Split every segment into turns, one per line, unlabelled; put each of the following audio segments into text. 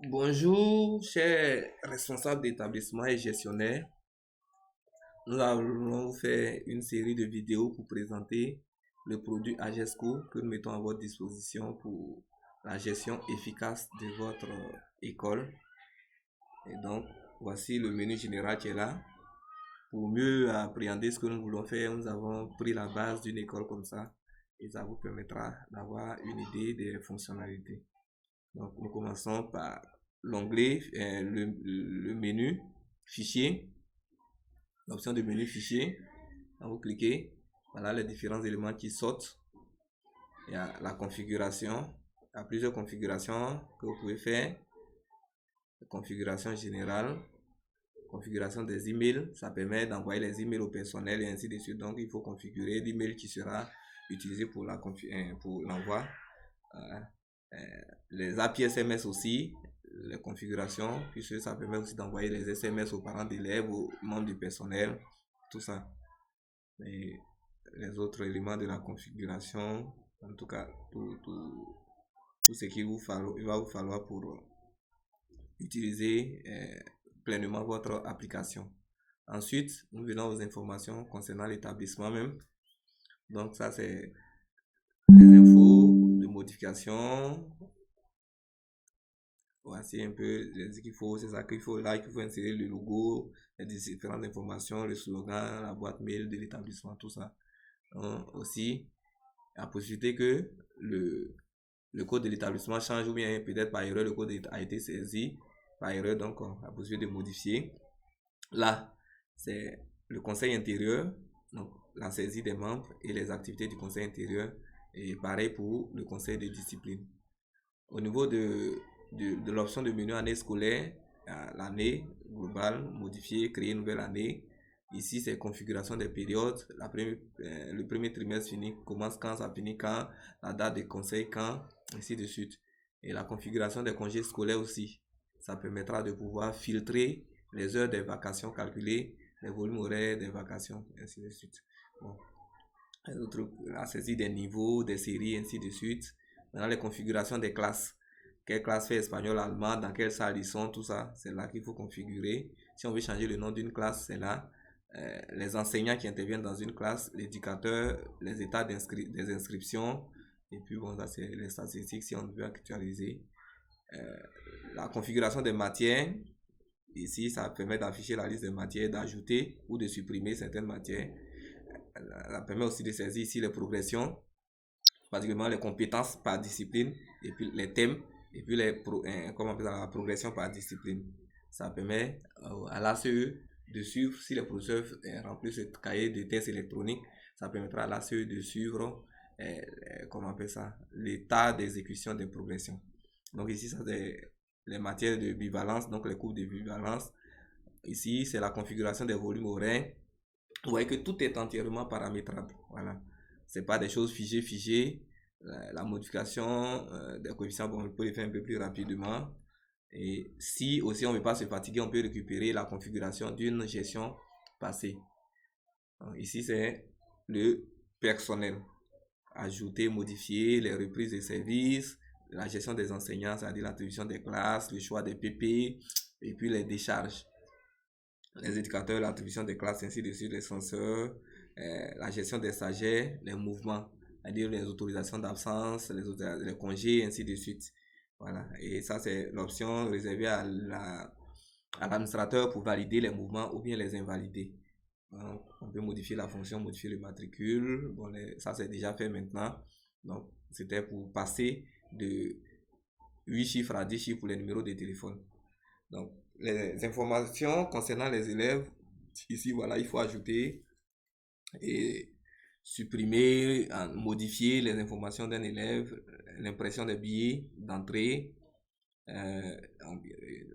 Bonjour, chers responsables d'établissement et gestionnaires. Nous allons faire une série de vidéos pour présenter le produit Agesco que nous mettons à votre disposition pour la gestion efficace de votre école. Et donc, voici le menu général qui est là. Pour mieux appréhender ce que nous voulons faire, nous avons pris la base d'une école comme ça et ça vous permettra d'avoir une idée des fonctionnalités. Donc, nous commençons par l'onglet, le menu fichier, l'option de menu fichier. Quand vous cliquez, voilà les différents éléments qui sortent. Il y a la configuration. Il y a plusieurs configurations que vous pouvez faire. Configuration générale, configuration des emails. Ça permet d'envoyer les emails au personnel et ainsi de suite. Donc, il faut configurer l'email qui sera utilisé pour l'envoi. Les API SMS aussi, les configurations, puisque ça permet aussi d'envoyer les SMS aux parents d'élèves, aux membres du personnel, tout ça. Et les autres éléments de la configuration, en tout cas, tout ce qu'il va vous falloir pour utiliser pleinement votre application. Ensuite, nous venons aux informations concernant l'établissement même. Donc ça, c'est les infos de modification. Voici un peu ce qu'il faut, c'est ça qu'il faut là, qu'il faut insérer le logo, les différentes informations, le slogan, la boîte mail de l'établissement, tout ça. Aussi, la possibilité que le code de l'établissement change ou bien peut-être par erreur le code a été saisi par erreur, donc la possibilité de modifier. Là, c'est le conseil intérieur, donc la saisie des membres et les activités du conseil intérieur, et pareil pour le conseil de discipline. Au niveau de l'option de menu année scolaire, l'année globale, modifier, créer une nouvelle année. Ici, c'est configuration des périodes. Le premier trimestre commence quand, ça finit quand, la date de conseil quand, ainsi de suite. Et la configuration des congés scolaires aussi. Ça permettra de pouvoir filtrer les heures des vacations calculées, les volumes horaires des vacations, ainsi de suite. Bon. La saisie des niveaux, des séries, ainsi de suite. Maintenant, les configurations des classes. Quelle classe fait espagnol, allemand, dans quelle salle ils sont, tout ça, c'est là qu'il faut configurer. Si on veut changer le nom d'une classe, c'est là. Les enseignants qui interviennent dans une classe, l'éducateur, les états des inscriptions, et puis bon, ça c'est les statistiques si on veut actualiser. La configuration des matières, ici ça permet d'afficher la liste des matières, d'ajouter ou de supprimer certaines matières. Ça permet aussi de saisir ici les progressions, particulièrement les compétences par discipline, et puis les thèmes, et puis comment on appelle ça, la progression par discipline. Ça permet à l'ACE de suivre, si les professeurs remplissent ce cahier de tests électroniques, ça permettra à l'ACE de suivre, comment on appelle ça, l'état d'exécution des progressions. Donc ici, ça c'est les matières de bivalence, donc les cours de bivalence. Ici, c'est la configuration des volumes horaires. Vous voyez que tout est entièrement paramétrable. Voilà. C'est pas des choses figées. La modification des coefficients, bon, on peut le faire un peu plus rapidement. Et si aussi on ne veut pas se fatiguer, on peut récupérer la configuration d'une gestion passée. Donc, ici, c'est le personnel. Ajouter, modifier les reprises de services, la gestion des enseignants, c'est-à-dire l'attribution des classes, le choix des PP, et puis les décharges, les éducateurs, l'attribution des classes, ainsi de suite, les censeurs, la gestion des stagiaires, les mouvements, c'est-à-dire les autorisations d'absence, les congés, ainsi de suite. Voilà. Et ça, c'est l'option réservée à l'administrateur pour valider les mouvements ou bien les invalider. Donc, on peut modifier la fonction, modifier le matricule. Bon, ça, c'est déjà fait maintenant. Donc, c'était pour passer de 8 chiffres à 10 chiffres pour les numéros de téléphone. Donc, les informations concernant les élèves, ici, voilà, il faut ajouter et supprimer, modifier les informations d'un élève, l'impression des billets d'entrée. Euh,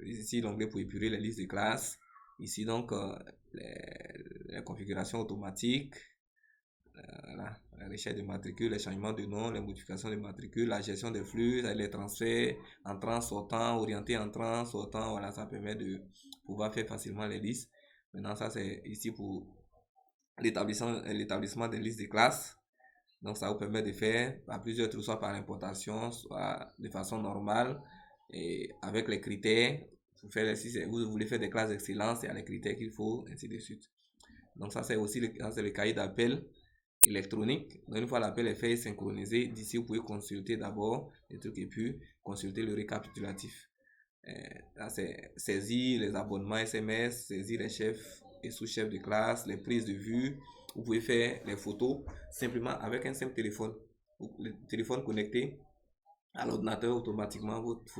Ici, l'onglet pour épurer les listes de classe. Ici, donc, les configurations automatiques. Voilà, la recherche de matricule, les changements de nom, les modifications de matricule, la gestion des flux, les transferts entrant, sortant, orienté entrant, sortant, voilà, ça permet de pouvoir faire facilement les listes. Maintenant, ça c'est ici pour l'établissement des listes de classe. Donc, ça vous permet de faire à plusieurs trous, soit par importation, soit de façon normale. Et avec les critères, si vous voulez faire des classes d'excellence, il y a les critères qu'il faut, ainsi de suite. Donc ça, c'est aussi le cahier d'appel électronique. Donc une fois l'appel est fait et synchronisé, d'ici vous pouvez consulter d'abord les trucs et puis consulter le récapitulatif. Là, c'est saisir les abonnements SMS, saisir les chefs et sous-chefs de classe, les prises de vue. Vous pouvez faire les photos simplement avec un simple téléphone. Le téléphone connecté à l'ordinateur, automatiquement, votre